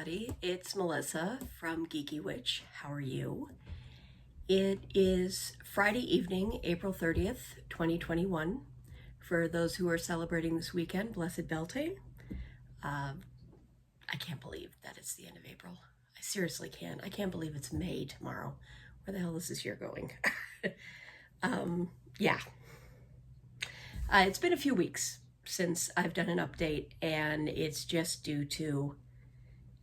everybody. It's Melissa from Geeky Witch. How are you? It is Friday evening, April 30th, 2021. For those who are celebrating this weekend, Blessed Beltane. I can't believe that it's the end of April. I seriously can't. I can't believe it's May tomorrow. Where the hell is this year going? Yeah. It's been a few weeks since I've done an update, and it's just due to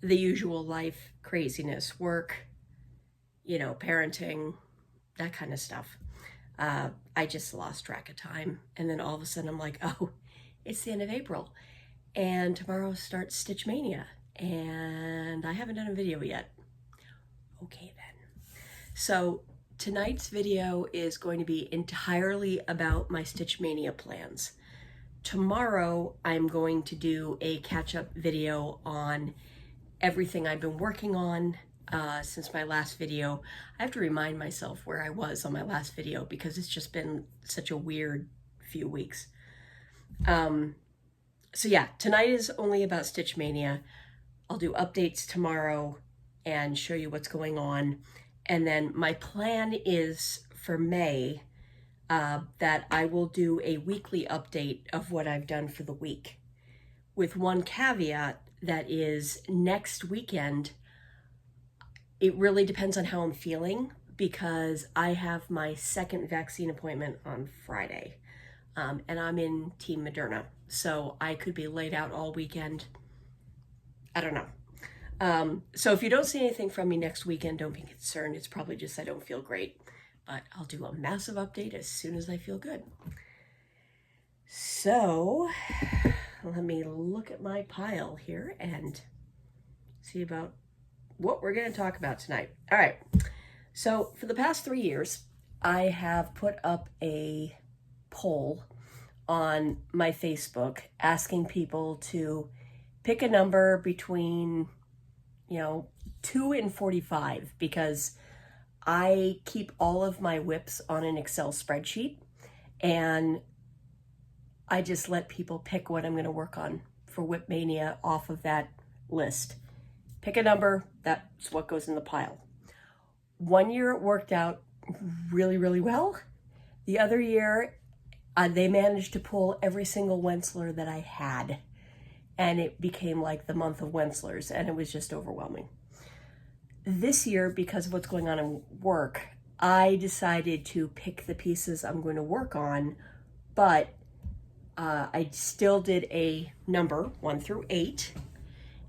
the usual life craziness, work, parenting, that kind of stuff. I just lost track of time, and then all of a sudden I'm like, oh, it's the end of April, and tomorrow starts Stitch Mania, and I haven't done a video yet. Okay then. So tonight's video is going to be entirely about my Stitch Mania plans. Tomorrow I'm going to do a catch-up video on everything I've been working on since my last video. I have to remind myself where I was on my last video because it's just been such a weird few weeks. So yeah, tonight is only about Stitch Mania. I'll do updates tomorrow and show you what's going on. And then my plan is for May that I will do a weekly update of what I've done for the week, with one caveat, that is next weekend. It really depends on how I'm feeling because I have my second vaccine appointment on Friday, and I'm in Team Moderna, so I could be laid out all weekend. I don't know. So if you don't see anything from me next weekend, don't be concerned. It's probably just I don't feel great, but I'll do a massive update as soon as I feel good. So let me look at my pile here and see about what we're going to talk about tonight. All right. So for the past 3 years, I have put up a poll on my Facebook asking people to pick a number between, 2 and 45, because I keep all of my whips on an Excel spreadsheet, and I just let people pick what I'm going to work on for Whip Mania off of that list. Pick a number, that's what goes in the pile. 1 year it worked out really, really well. The other year, they managed to pull every single Wentzler that I had, and it became like the month of Wentzlers, and it was just overwhelming. This year, because of what's going on in work, I decided to pick the pieces I'm going to work on, but I still did a number 1 through 8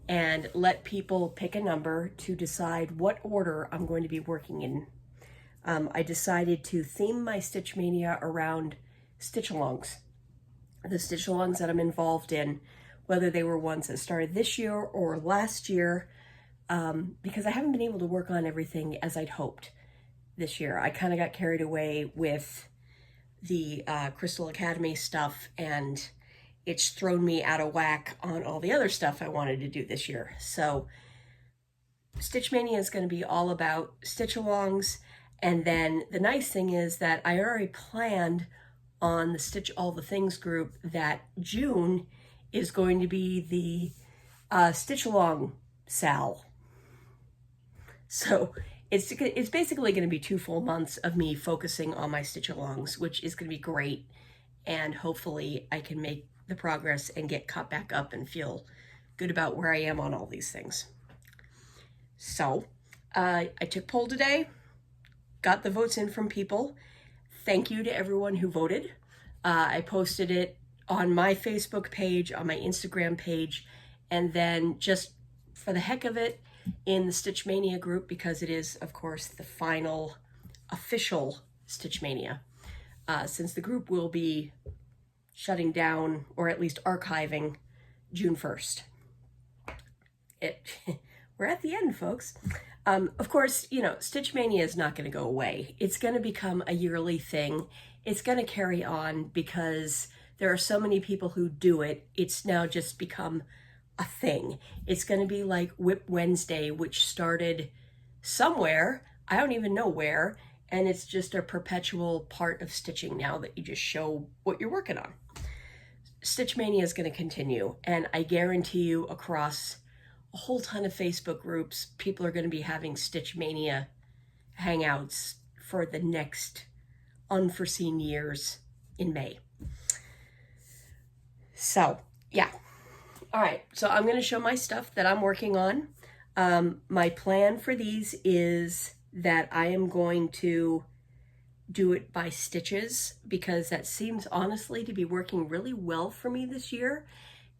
and let people pick a number to decide what order I'm going to be working in. I decided to theme my Stitch Mania around stitch-alongs. The stitch-alongs that I'm involved in, whether they were ones that started this year or last year, because I haven't been able to work on everything as I'd hoped this year. I kind of got carried away with the Crystal Academy stuff, and it's thrown me out of whack on all the other stuff I wanted to do this year. So Stitch Mania is going to be all about stitch-alongs, and then the nice thing is that I already planned on the Stitch All the Things group that June is going to be the stitch-along Sal. So it's basically going to be 2 full months of me focusing on my stitch-alongs, which is going to be great, and hopefully I can make the progress and get caught back up and feel good about where I am on all these things. So I took poll today, got the votes in from people. Thank you to everyone who voted. I posted it on my Facebook page, on my Instagram page, and then just for the heck of it, in the Stitch Mania group, because it is, of course, the final official Stitch Mania, since the group will be shutting down, or at least archiving, June 1st. We're at the end, folks. Of course, Stitch Mania is not going to go away. It's going to become a yearly thing. It's going to carry on because there are so many people who do it. It's now just become a thing. It's going to be like Whip Wednesday, which started somewhere, I don't even know where, and it's just a perpetual part of stitching now that you just show what you're working on. Stitch Mania is going to continue, and I guarantee you across a whole ton of Facebook groups. People are going to be having Stitch Mania hangouts for the next unforeseen years in May. So, yeah. All right, so I'm going to show my stuff that I'm working on. My plan for these is that I am going to do it by stitches because that seems honestly to be working really well for me this year.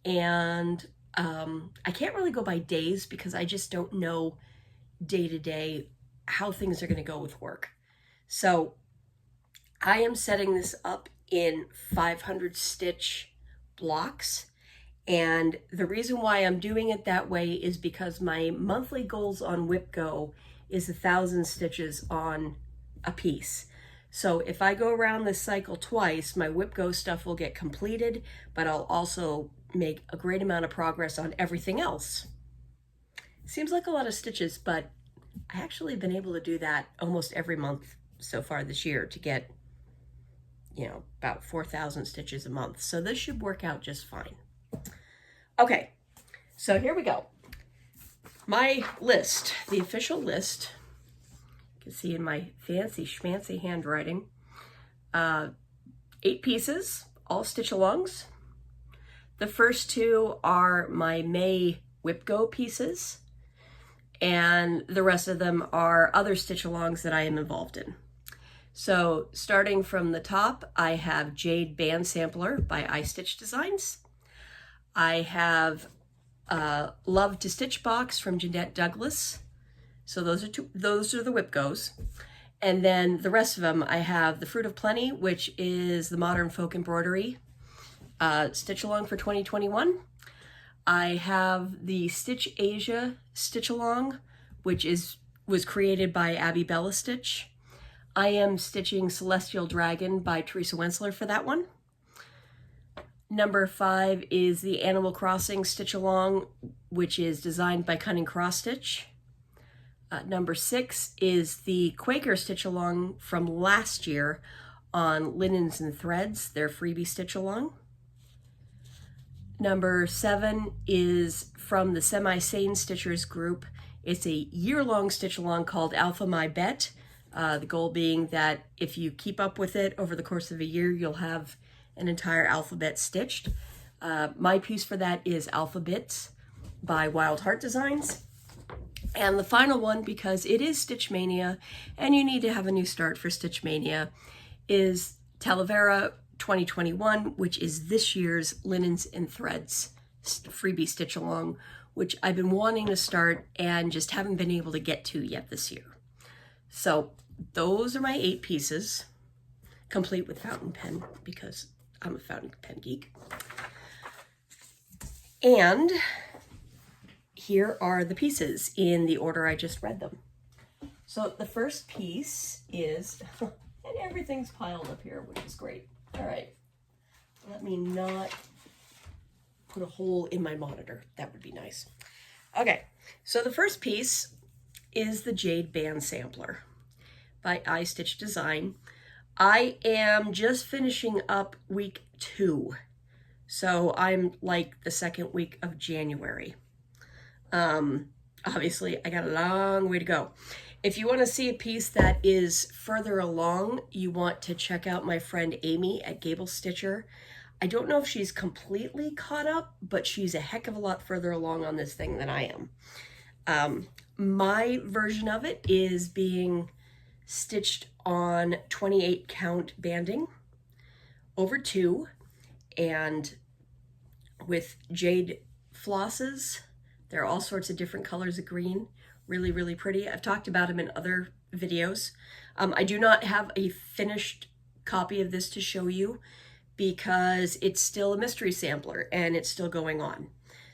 And I can't really go by days because I just don't know day to day how things are going to go with work. So I am setting this up in 500 stitch blocks. And the reason why I'm doing it that way is because my monthly goals on WhipGo is 1,000 stitches on a piece. So if I go around this cycle twice, my WhipGo stuff will get completed, but I'll also make a great amount of progress on everything else. Seems like a lot of stitches, but I actually have been able to do that almost every month so far this year to get, you know, about 4,000 stitches a month. So this should work out just fine. Okay, so here we go. My list, the official list, you can see in my fancy schmancy handwriting, 8 pieces, all stitch-alongs. The first 2 are my May WhipGo pieces, and the rest of them are other stitch-alongs that I am involved in. So starting from the top, I have Jade Band Sampler by iStitch Designs. I have Love to Stitch Box from Jeanette Douglas. So those are the WhipGos. And then the rest of them, I have The Fruit of Plenty, which is the Modern Folk Embroidery Stitch Along for 2021. I have the Stitch Asia Stitch Along, which was created by Abby Bella Stitch. I am stitching Celestial Dragon by Teresa Wensler for that one. Number 5 is the Animal Crossing Stitch Along, which is designed by Cunning Cross Stitch. Number 6 is the Quaker Stitch Along from last year on Linens and Threads, their freebie stitch along. Number 7 is from the Semi-Sane Stitchers group. It's a year-long stitch along called Alpha My Bet. The goal being that if you keep up with it over the course of a year, you'll have an entire alphabet stitched. My piece for that is Alphabets by Wild Heart Designs. And the final one, because it is Stitch Mania and you need to have a new start for Stitch Mania, is Talavera 2021, which is this year's Linens and Threads freebie stitch along, which I've been wanting to start and just haven't been able to get to yet this year. So those are my 8 pieces, complete with fountain pen because I'm a fountain pen geek. And here are the pieces in the order I just read them. So the first piece is, and everything's piled up here, which is great. All right, let me not put a hole in my monitor. That would be nice. Okay, so the first piece is the Jade Band Sampler by iStitch Design. I am just finishing up week 2. So I'm like the second week of January. Obviously I got a long way to go. If you want to see a piece that is further along, you want to check out my friend Amy at Gable Stitcher. I don't know if she's completely caught up, but she's a heck of a lot further along on this thing than I am. My version of it is being stitched on 28 count banding over 2 and with jade flosses. There are all sorts of different colors of green, really, really pretty. I've talked about them in other videos. I do not have a finished copy of this to show you because it's still a mystery sampler and it's still going on.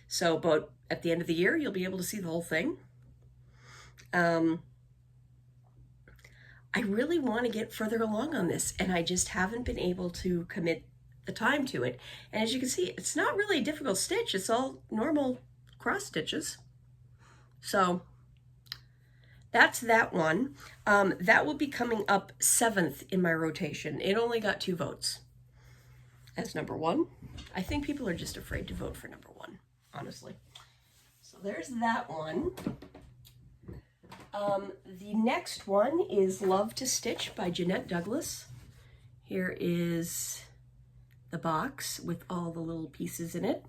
So, but at the end of the year, you'll be able to see the whole thing. I really want to get further along on this, and I just haven't been able to commit the time to it. And as you can see, it's not really a difficult stitch. It's all normal cross stitches. So that's that one. That will be coming up 7th in my rotation. It only got 2 votes as number 1. I think people are just afraid to vote for number 1, honestly. So there's that one. The next one is Love to Stitch by Jeanette Douglas. Here is the box with all the little pieces in it.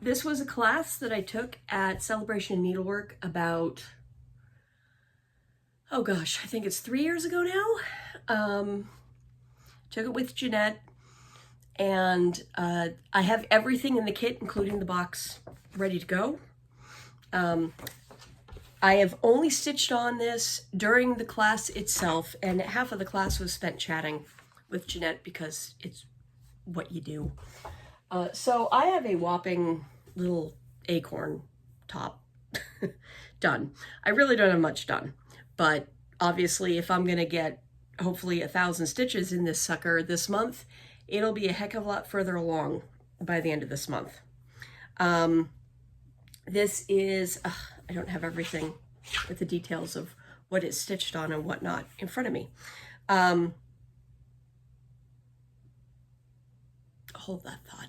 This was a class that I took at Celebration Needlework about, oh gosh, I think it's 3 years ago now. Took it with Jeanette, and I have everything in the kit, including the box, ready to go. I have only stitched on this during the class itself, and half of the class was spent chatting with Jeanette because it's what you do. So I have a whopping little acorn top done. I really don't have much done, but obviously if I'm gonna get hopefully 1,000 stitches in this sucker this month, it'll be a heck of a lot further along by the end of this month. This is, I don't have everything with the details of what it's stitched on and whatnot in front of me. Hold that thought.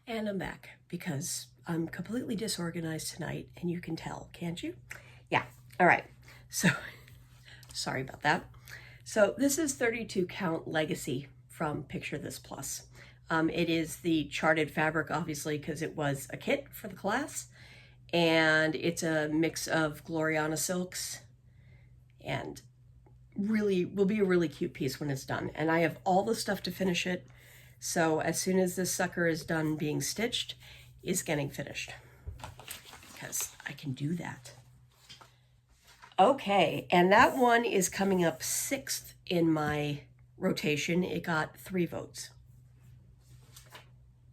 And I'm back because I'm completely disorganized tonight, and you can tell, can't you? Yeah, all right. So, sorry about that. So this is 32 count Legacy from Picture This Plus. It is the charted fabric, obviously, because it was a kit for the class, and it's a mix of Gloriana silks, and really will be a really cute piece when it's done. And I have all the stuff to finish it. So as soon as this sucker is done being stitched, it's getting finished because I can do that. Okay, and that one is coming up 6th in my rotation. It got 3 votes.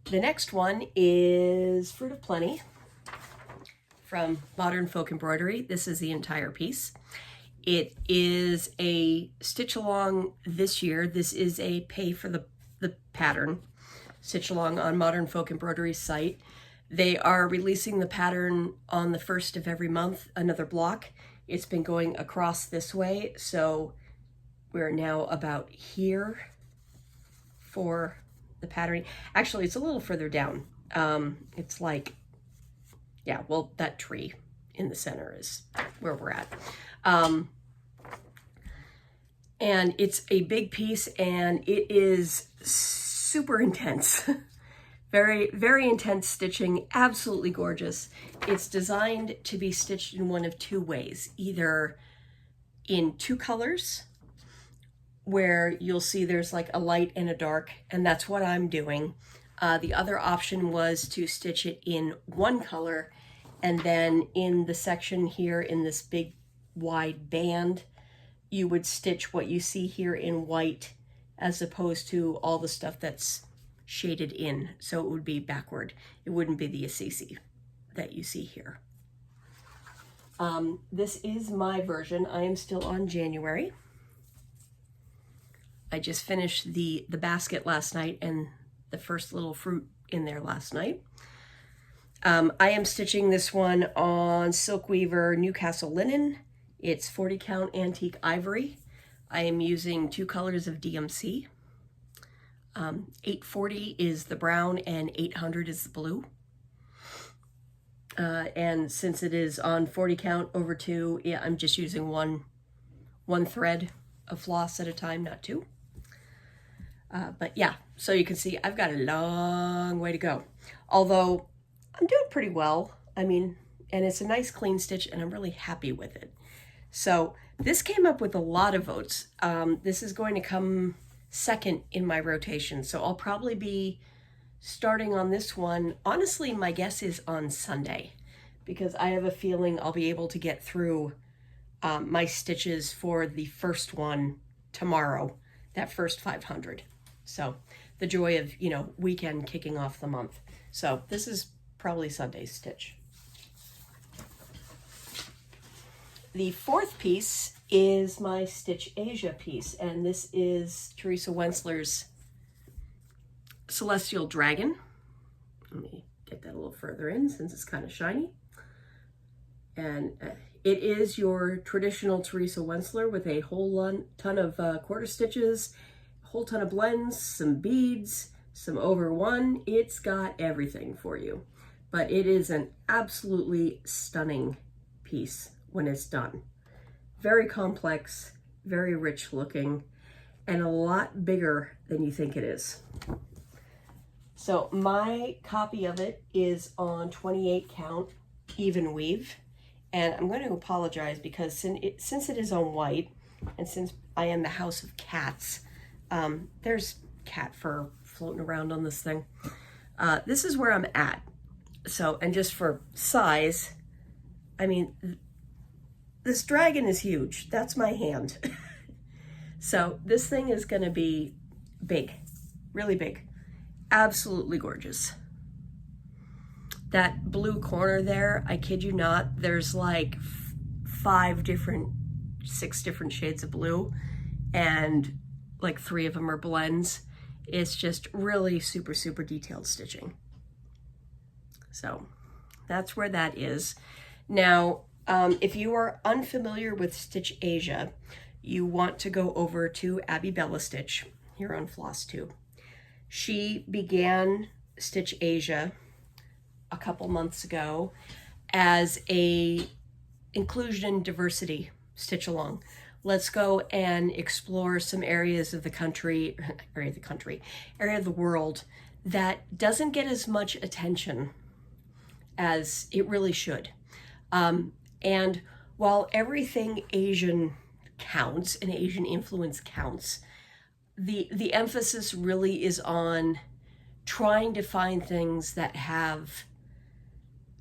The next one is Fruit of Plenty from Modern Folk Embroidery. This is the entire piece. It is a stitch along this year. This is a pay for the pattern stitch along on Modern Folk Embroidery's site. They are releasing the pattern on the 1st of every month, another block. It's been going across this way, so we're now about here for the patterning. Actually, it's a little further down. It's like, yeah, well, that tree in the center is where we're at. And it's a big piece, and it is super intense. Very, very intense stitching, absolutely gorgeous. It's designed to be stitched in one of 2 ways, either in 2 colors, where you'll see there's like a light and a dark, and that's what I'm doing. The other option was to stitch it in 1 color, and then in the section here in this big wide band, you would stitch what you see here in white as opposed to all the stuff that's shaded in. So it would be backward. It wouldn't be the Assisi that you see here. This is my version. I am still on January. I just finished the basket last night and the first little fruit in there last night. I am stitching this one on Silk Weaver Newcastle linen. It's 40 count antique ivory. I am using 2 colors of DMC. 840 is the brown and 800 is the blue. And since it is on 40 count over 2, yeah, I'm just using one thread of floss at a time, not 2. But yeah, so you can see I've got a long way to go. Although I'm doing pretty well. I mean, and it's a nice clean stitch, and I'm really happy with it. So this came up with a lot of votes. This is going to come 2nd in my rotation. So I'll probably be starting on this one. Honestly, my guess is on Sunday, because I have a feeling I'll be able to get through my stitches for the first one tomorrow, that first 500. So the joy of, you know, weekend kicking off the month. So this is probably Sunday's stitch. The 4th piece is my Stitch Asia piece, and this is Teresa Wensler's Celestial Dragon. Let me get that a little further in since it's kind of shiny. And it is your traditional Teresa Wensler with a whole ton of quarter stitches, a whole ton of blends, some beads, some over 1. It's got everything for you. but it is an absolutely stunning piece when it's done. Very complex, very rich looking, and a lot bigger than you think it is. So my copy of it is on 28 count even weave, and I'm going to apologize because since it is on white, and since I am the house of cats, there's cat fur floating around on this thing. This is where I'm at. So, and just for size, I mean, this dragon is huge. That's my hand. So this thing is going to be big, really big, absolutely gorgeous. That blue corner there, I kid you not, there's like 6 different shades of blue, and like 3 of them are blends. It's just really super, super detailed stitching. So that's where that is. Now, if you are unfamiliar with Stitch Asia, you want to go over to Abby Bella Stitch here on FlossTube. She began Stitch Asia a couple months ago as a inclusion and diversity stitch along. Let's go and explore some areas of the country, area of the world that doesn't get as much attention as it really should. And while everything Asian counts and Asian influence counts, the emphasis really is on trying to find things that have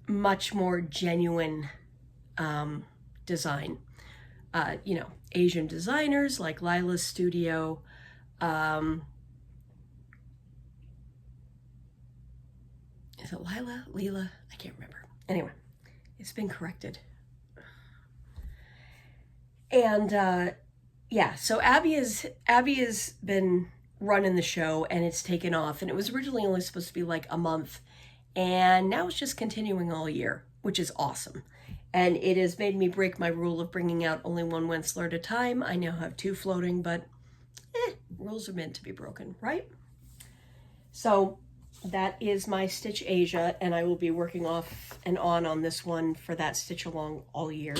much more genuine design. You know, Asian designers like Lila's Studio, is it Lila? I can't remember. Anyway, it's been corrected. And yeah, so Abby has been running the show, and it's taken off, and it was originally only supposed to be like a month, and now it's just continuing all year, which is awesome. And it has made me break my rule of bringing out only 1 Wentzler at a time. I now have 2 floating, but rules are meant to be broken, right? So that is my Stitch Asia, and I will be working off and on this one for that stitch along all year.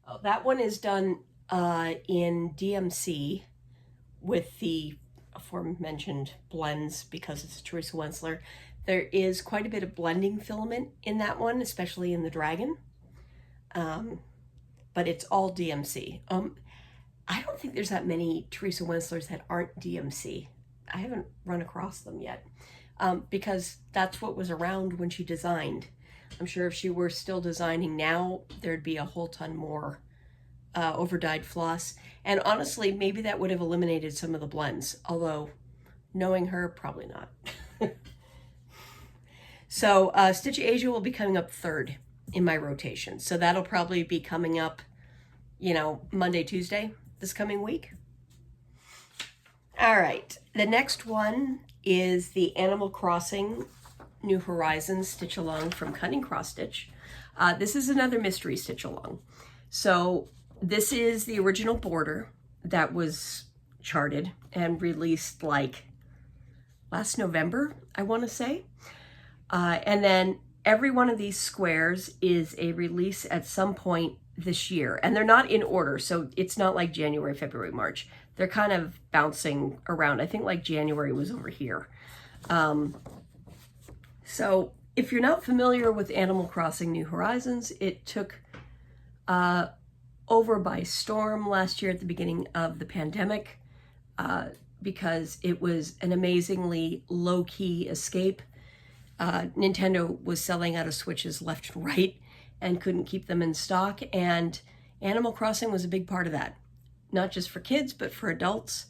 Oh, that one is done in DMC with the aforementioned blends because it's a Teresa Wentzler. There is quite a bit of blending filament in that one, especially in the dragon, but it's all DMC. I don't think there's that many Teresa Wentzlers that aren't DMC. I haven't run across them yet, because that's what was around when she designed. I'm sure if she were still designing now, there'd be a whole ton more over-dyed floss. And honestly, maybe that would have eliminated some of the blends, although knowing her, probably not. So Stitch Asia will be coming up 3rd in my rotation. So that'll probably be coming up, you know, Monday, Tuesday this coming week. All right, the next one is the Animal Crossing New Horizons stitch along from Cunning Cross Stitch. This is another mystery stitch along. So this is the original border that was charted and released like last November, I want to say. And then every one of these squares is a release at some point this year, and they're not in order. So it's not like January, February, March. They're kind of bouncing around. I think like January was over here. So if you're not familiar with Animal Crossing New Horizons, it took over by storm last year at the beginning of the pandemic, because it was an amazingly low-key escape. Nintendo was selling out of Switches left and right and couldn't keep them in stock, and Animal Crossing was a big part of that. Not just for kids, but for adults.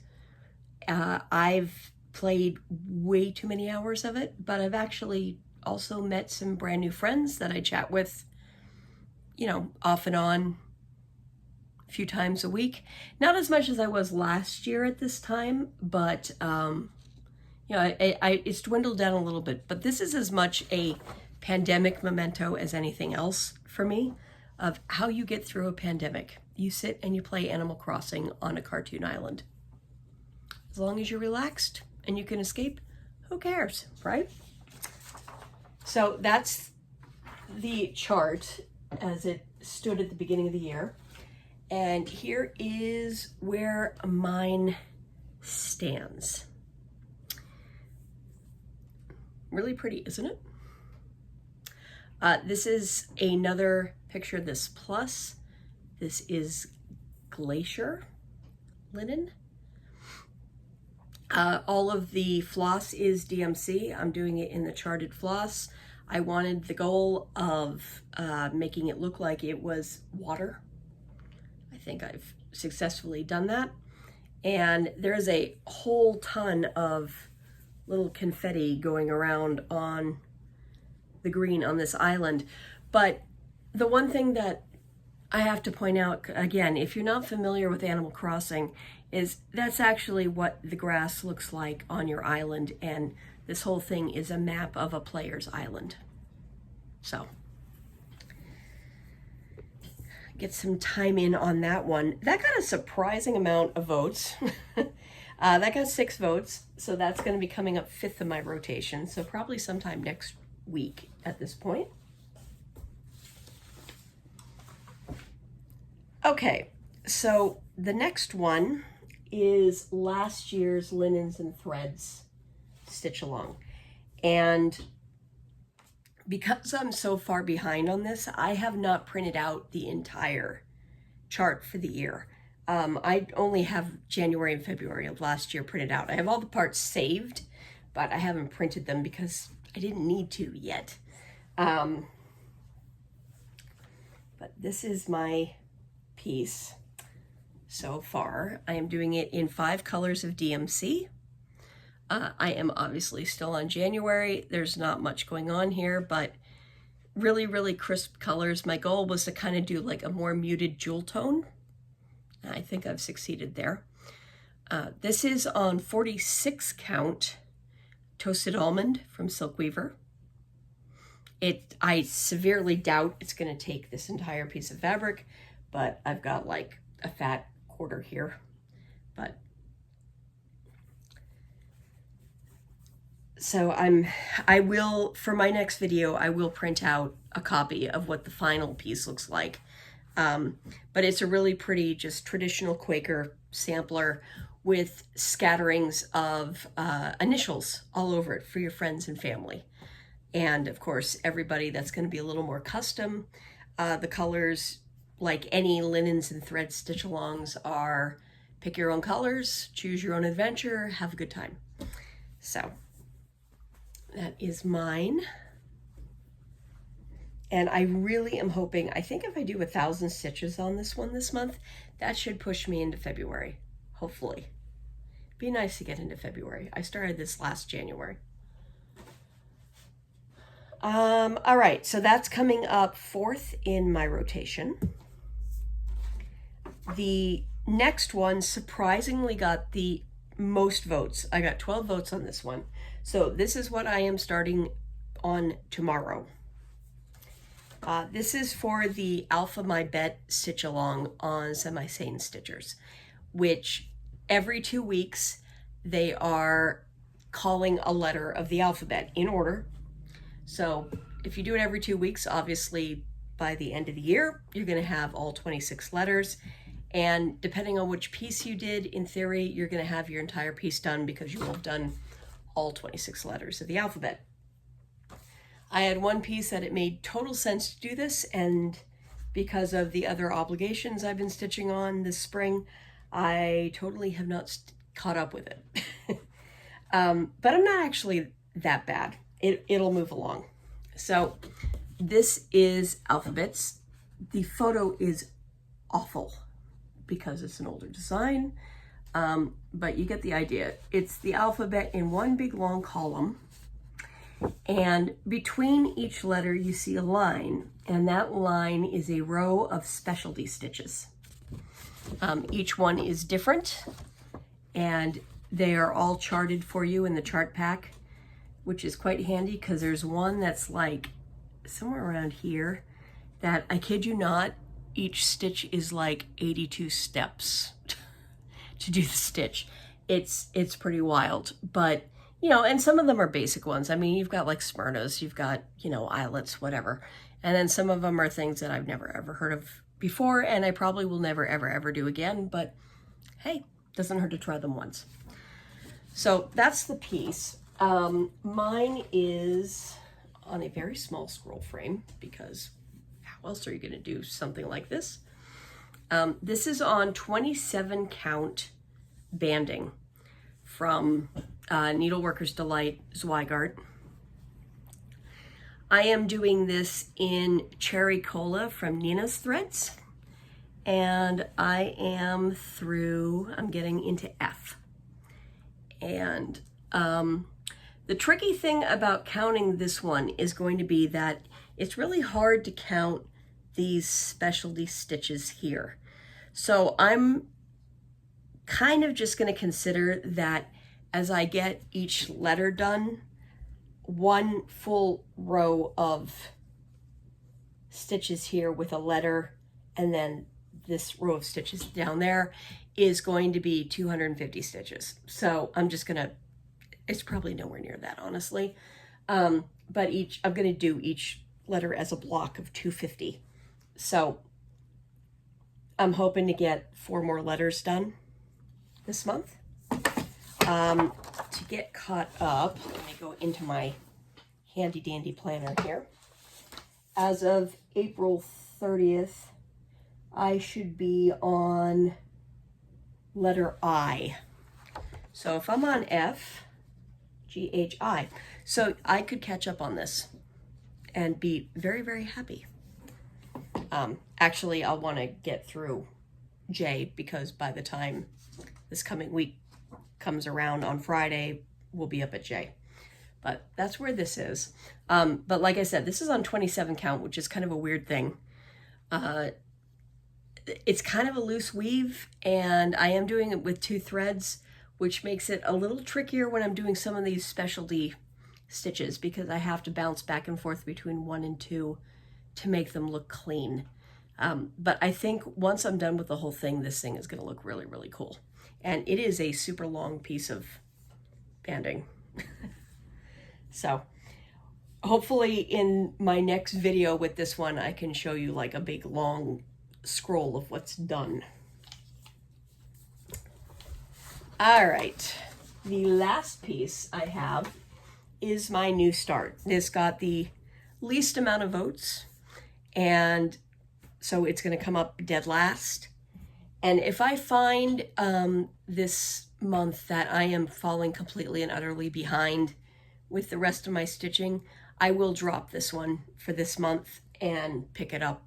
I've played way too many hours of it, but I've actually also met some brand new friends that I chat with, you know, off and on a few times a week. Not as much as I was last year at this time, but you know, it's dwindled down a little bit. But this is as much a pandemic memento as anything else for me, of how you get through a pandemic. You sit and you play Animal Crossing on a cartoon island. As long as you're relaxed and you can escape, who cares, right? So that's the chart as it stood at the beginning of the year. And here is where mine stands. Really pretty, isn't it? This is another picture of this plus. This is glacier linen. All of the floss is DMC. I'm doing it in the charted floss. I wanted the goal of making it look like it was water. I think I've successfully done that. And there's a whole ton of little confetti going around on the green on this island. But the one thing that I have to point out, again, if you're not familiar with Animal Crossing, is that's actually what the grass looks like on your island, and this whole thing is a map of a player's island. So, get some time in on that one. That got a surprising amount of votes. That got 6 votes, so that's going to be coming up 5th of my rotation, so probably sometime next week at this point. Okay, so the next one is last year's Linens and Threads stitch along. And because I'm so far behind on this, I have not printed out the entire chart for the year. I only have January and February of last year printed out. I have all the parts saved, but I haven't printed them because I didn't need to yet. But this is my piece so far. I am doing it in 5 colors of DMC. I am obviously still on January. There's not much going on here, but really, really crisp colors. My goal was to kind of do like a more muted jewel tone. I think I've succeeded there. This is on 46 count toasted almond from Silkweaver. I severely doubt it's going to take this entire piece of fabric, but I've got like a fat quarter here. But so I will, for my next video, I will print out a copy of what the final piece looks like. But it's a really pretty, just traditional Quaker sampler with scatterings of initials all over it for your friends and family. And of course, everybody that's going to be a little more custom. The colors, like any Linens and Threads stitch-alongs, are pick your own colors, choose your own adventure, have a good time. So that is mine. And I really am hoping, I think if I do 1,000 stitches on this one this month, that should push me into February, hopefully. Be nice to get into February. I started this last January. All right, so that's coming up 4th in my rotation. The next one surprisingly got the most votes. I got 12 votes on this one. So this is what I am starting on tomorrow. This is for the Alpha My Bet stitch along on Semi-Sane Stitchers, which every 2 weeks they are calling a letter of the alphabet in order. So if you do it every 2 weeks, obviously by the end of the year, you're going to have all 26 letters. And depending on which piece you did, in theory, you're going to have your entire piece done because you will have done all 26 letters of the alphabet. I had one piece that it made total sense to do this, and because of the other obligations I've been stitching on this spring, I totally have not caught up with it. But I'm not actually that bad. It'll move along. So this is alphabets. The photo is awful because it's an older design, but you get the idea. It's the alphabet in one big long column, and between each letter you see a line, and that line is a row of specialty stitches. Each one is different, and they are all charted for you in the chart pack, which is quite handy because there's one that's like somewhere around here that, I kid you not, each stitch is like 82 steps to do the stitch. It's pretty wild, but you know, and some of them are basic ones. I mean, you've got like Smyrnas, you've got, you know, islets, whatever. And then some of them are things that I've never ever heard of before, and I probably will never ever ever do again, but hey, doesn't hurt to try them once. So that's the piece. Mine is on a very small scroll frame because how else are you going to do something like this? This is on 27 count banding from Needleworker's Delight Zweigart. I am doing this in Cherry Cola from Nina's Threads, and I am I'm getting into F. And the tricky thing about counting this one is going to be that it's really hard to count these specialty stitches here. So I'm kind of just going to consider that as I get each letter done, one full row of stitches here with a letter, and then this row of stitches down there is going to be 250 stitches. So I'm just gonna, it's probably nowhere near that, honestly. But I'm gonna do each letter as a block of 250. So I'm hoping to get 4 more letters done this month. To get caught up, let me go into my handy dandy planner here. As of April 30th, I should be on letter I. So if I'm on F, G, H, I. So I could catch up on this and be very, very happy. Actually, I'll want to get through J, because by the time this coming week comes around on Friday, we'll be up at J. But that's where this is. But like I said, this is on 27 count, which is kind of a weird thing. It's kind of a loose weave, and I am doing it with 2 threads, which makes it a little trickier when I'm doing some of these specialty stitches, because I have to bounce back and forth between 1 and 2 to make them look clean. But I think once I'm done with the whole thing, this thing is going to look really, really cool. And it is a super long piece of banding. So hopefully in my next video with this one, I can show you like a big long scroll of what's done. All right, the last piece I have is my new start. This got the least amount of votes, and so it's going to come up dead last. And if I find this month that I am falling completely and utterly behind with the rest of my stitching, I will drop this one for this month and pick it up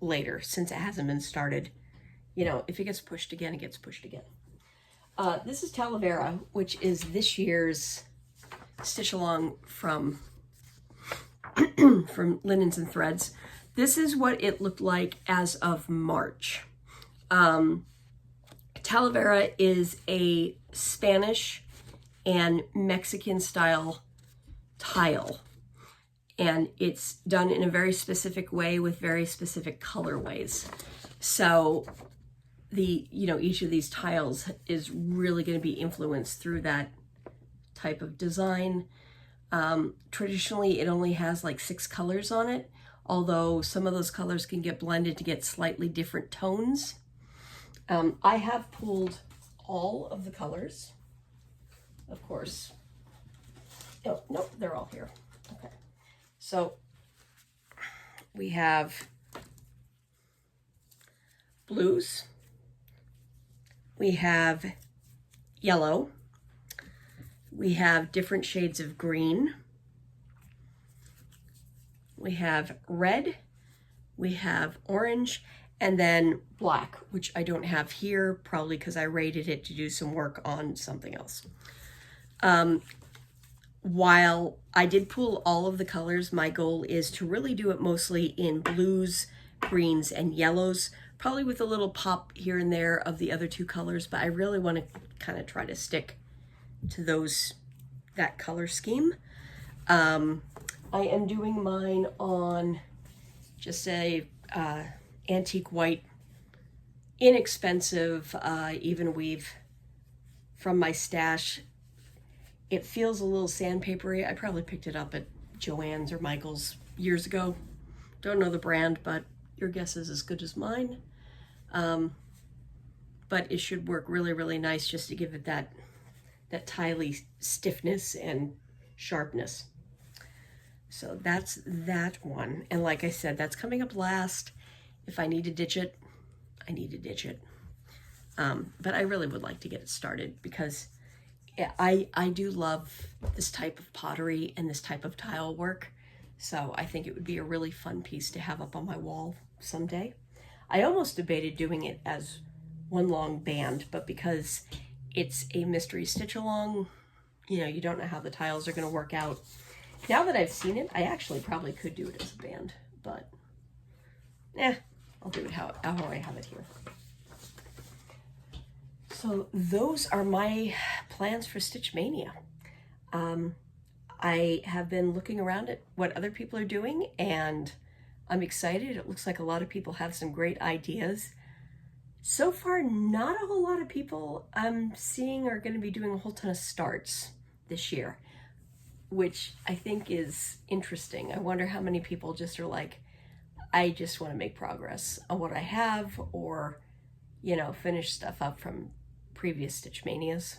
later, since it hasn't been started. You know, if it gets pushed again, it gets pushed again. This is Talavera, which is this year's stitch along from from Linens and Threads. This is what it looked like as of March. Talavera is a Spanish and Mexican style tile, and it's done in a very specific way with very specific colorways. So each of these tiles is really going to be influenced through that type of design. Traditionally, it only has like 6 colors on it, although some of those colors can get blended to get slightly different tones. I have pulled all of the colors, of course. Oh, nope, they're all here. Okay. So we have blues, we have yellow, we have different shades of green, we have red, we have orange, and then black, which I don't have here, probably because I rated it to do some work on something else. While I did pull all of the colors, my goal is to really do it mostly in blues, greens, and yellows, probably with a little pop here and there of the other 2 colors, but I really want to kind of try to stick to that color scheme. I am doing mine on just a antique white, inexpensive even weave from my stash. It feels a little sandpapery. I probably picked it up at Joann's or Michael's years ago. Don't know the brand, but your guess is as good as mine. But it should work really, really nice just to give it that tiley stiffness and sharpness. So that's that one. And like I said, that's coming up last. If I need to ditch it, I need to ditch it. But I really would like to get it started because I do love this type of pottery and this type of tile work. So I think it would be a really fun piece to have up on my wall someday. I almost debated doing it as one long band, but because it's a mystery stitch along, you know, you don't know how the tiles are going to work out. Now that I've seen it, I actually probably could do it as a band, but I'll do it how I have it here. So those are my plans for Stitch Mania. I have been looking around at what other people are doing, and I'm excited. It looks like a lot of people have some great ideas. So far, not a whole lot of people I'm seeing are going to be doing a whole ton of starts this year, which I think is interesting. I wonder how many people just are like, I just want to make progress on what I have, or, you know, finish stuff up from previous Stitch Manias.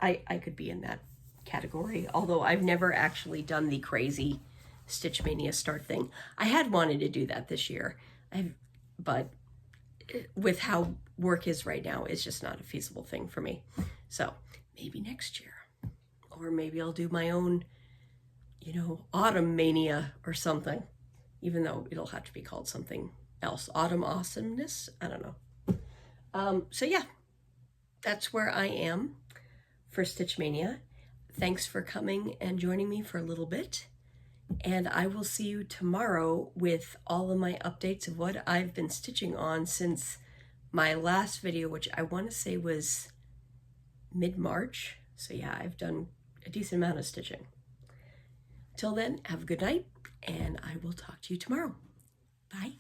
I could be in that category, although I've never actually done the crazy Stitch Mania start thing. I had wanted to do that this year, but with how work is right now, it's just not a feasible thing for me. So maybe next year, or maybe I'll do my own, you know, Autumn Mania or something, even though it'll have to be called something else. Autumn Awesomeness? I don't know. So yeah, that's where I am for Stitch Mania. Thanks for coming and joining me for a little bit. And I will see you tomorrow with all of my updates of what I've been stitching on since my last video, which I want to say was mid-March. So yeah, I've done a decent amount of stitching. Till then, have a good night, and I will talk to you tomorrow. Bye.